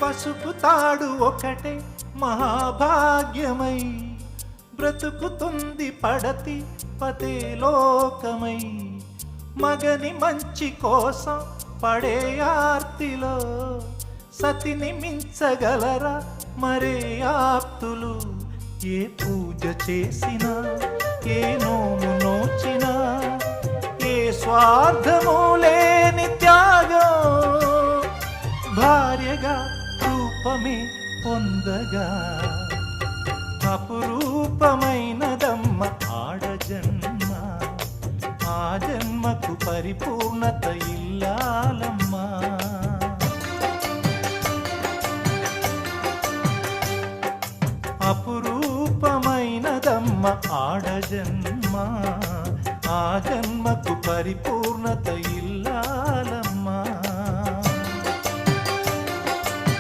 పసుపు తాడు ఒకటే మహాభాగ్యమై బ్రతుకుతుంది పడతి పతే లోకమై. మగని మంచి కోసం పడే ఆర్తిలో సతిని మించగలరా మరే ఆప్తులు. ఏ పూజ చేసినా ఏ నోము నోచినా ఏ స్వార్థము లేని త్యాగం భార్యగా రూపమే పొందగా. అపురూపమైనదమ్మ ఆడజన్మ, ఆ జన్మకు పరిపూర్ణత ఇల్లాలమ్మా. అపురూపమైనదమ్మ ఆడజన్మ, ఆ జన్మకు పరిపూర్ణత